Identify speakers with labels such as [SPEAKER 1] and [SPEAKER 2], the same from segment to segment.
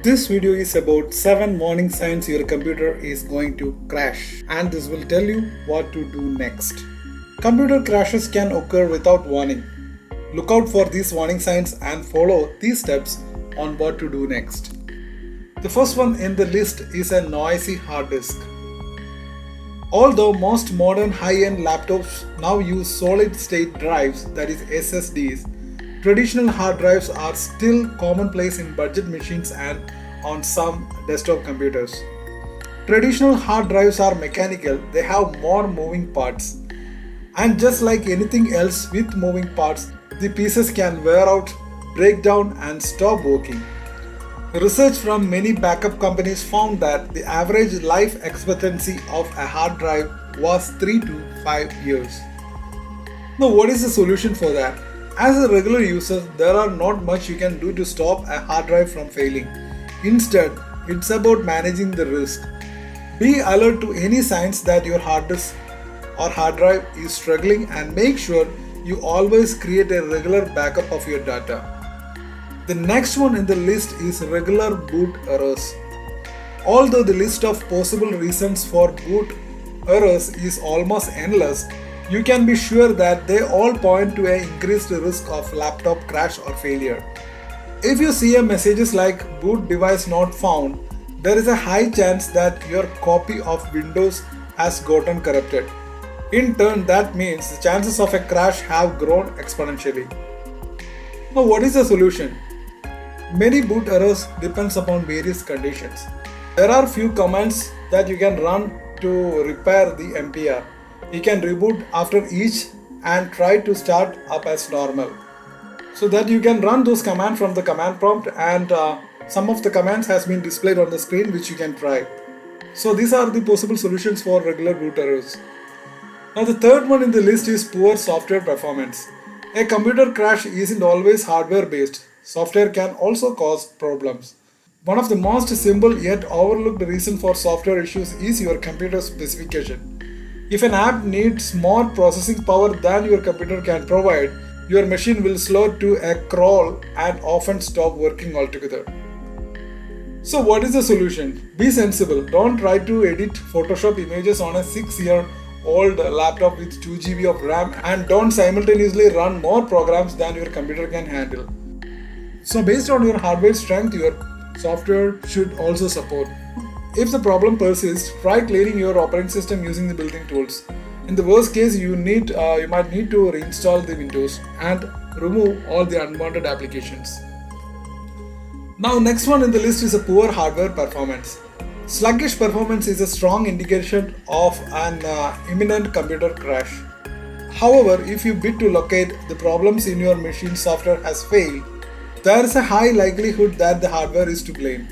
[SPEAKER 1] This video is about 7 warning signs your computer is going to crash, and this will tell you what to do next. Computer crashes can occur without warning. Look out for these warning signs and follow these steps on what to do next. The first one in the list is a noisy hard disk. Although most modern high-end laptops now use solid-state drives, that is SSDs, traditional hard drives are still commonplace in budget machines and on some desktop computers. Traditional hard drives are mechanical, they have more moving parts. And just like anything else with moving parts, the pieces can wear out, break down, and stop working. Research from many backup companies found that the average life expectancy of a hard drive was 3 to 5 years. Now, what is the solution for that? As a regular user, there are not much you can do to stop a hard drive from failing. Instead, it's about managing the risk. Be alert to any signs that your hard disk or hard drive is struggling and make sure you always create a regular backup of your data. The next one in the list is regular boot errors. Although the list of possible reasons for boot errors is almost endless, you can be sure that they all point to an increased risk of laptop crash or failure. If you see a messages like boot device not found, there is a high chance that your copy of Windows has gotten corrupted. In turn, that means the chances of a crash have grown exponentially. Now, what is the solution? Many boot errors depends upon various conditions. There are few commands that you can run to repair the MPR. You can reboot after each and try to start up as normal. So that you can run those commands from the command prompt, and some of the commands has been displayed on the screen which you can try. So these are the possible solutions for regular boot errors. Now the third one in the list is poor software performance. A computer crash isn't always hardware based. Software can also cause problems. One of the most simple yet overlooked reason for software issues is your computer specification. If an app needs more processing power than your computer can provide, your machine will slow to a crawl and often stop working altogether. So what is the solution? Be sensible. Don't try to edit Photoshop images on a 6-year-old laptop with 2 GB of RAM, and don't simultaneously run more programs than your computer can handle. So based on your hardware strength, your software should also support. If the problem persists, try cleaning your operating system using the built-in tools. In the worst case, you might need to reinstall the Windows and remove all the unwanted applications. Now, next one in the list is a poor hardware performance. Sluggish performance is a strong indication of an imminent computer crash. However, if you bid to locate the problems in your machine software has failed, there is a high likelihood that the hardware is to blame.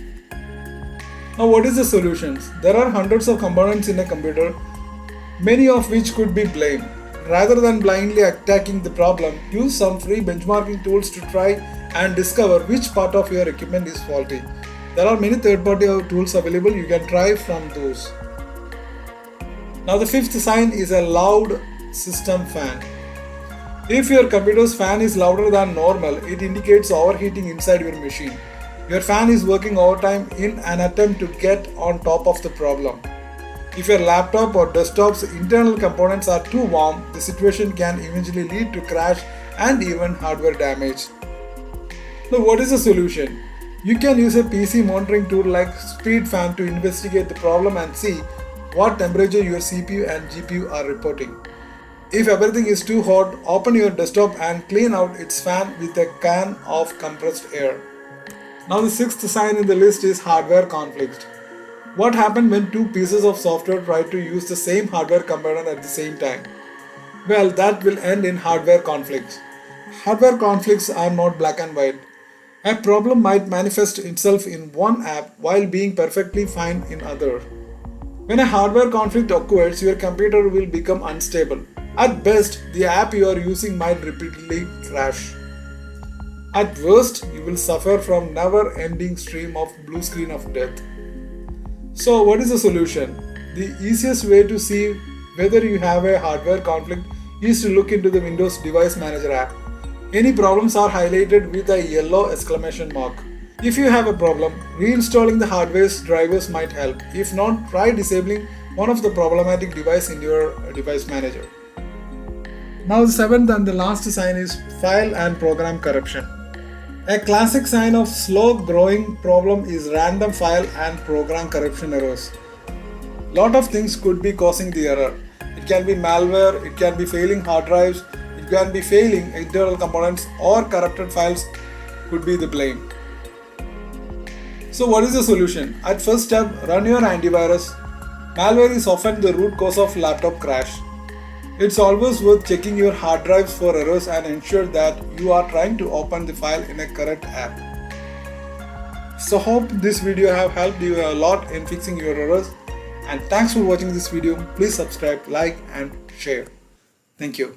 [SPEAKER 1] Now, what is the solutions? There are hundreds of components in a computer, many of which could be blamed. Rather than blindly attacking the problem, use some free benchmarking tools to try and discover which part of your equipment is faulty. There are many third-party tools available, you can try from those. Now, the fifth sign is a loud system fan. If your computer's fan is louder than normal, it indicates overheating inside your machine. Your fan is working overtime in an attempt to get on top of the problem. If your laptop or desktop's internal components are too warm, the situation can eventually lead to crash and even hardware damage. Now, what is the solution? You can use a PC monitoring tool like SpeedFan to investigate the problem and see what temperature your CPU and GPU are reporting. If everything is too hot, open your desktop and clean out its fan with a can of compressed air. Now the sixth sign in the list is hardware conflict. What happens when two pieces of software try to use the same hardware component at the same time? Well, that will end in hardware conflicts. Hardware conflicts are not black and white. A problem might manifest itself in one app while being perfectly fine in other. When a hardware conflict occurs, your computer will become unstable. At best, the app you are using might repeatedly crash. At worst, you will suffer from never-ending stream of blue screen of death. So what is the solution? The easiest way to see whether you have a hardware conflict is to look into the Windows Device Manager app. Any problems are highlighted with a yellow exclamation mark. If you have a problem, reinstalling the hardware's drivers might help. If not, try disabling one of the problematic device in your device manager. Now the seventh and the last sign is file and program corruption. A classic sign of slow growing problem is random file and program corruption errors. Lot of things could be causing the error. It can be malware, it can be failing hard drives, it can be failing internal components, or corrupted files could be the blame. So what is the solution? At first step, run your antivirus. Malware is often the root cause of laptop crash. It's always worth checking your hard drives for errors and ensure that you are trying to open the file in a correct app. So hope this video have helped you a lot in fixing your errors, and thanks for watching this video. Please subscribe, like and share. Thank you.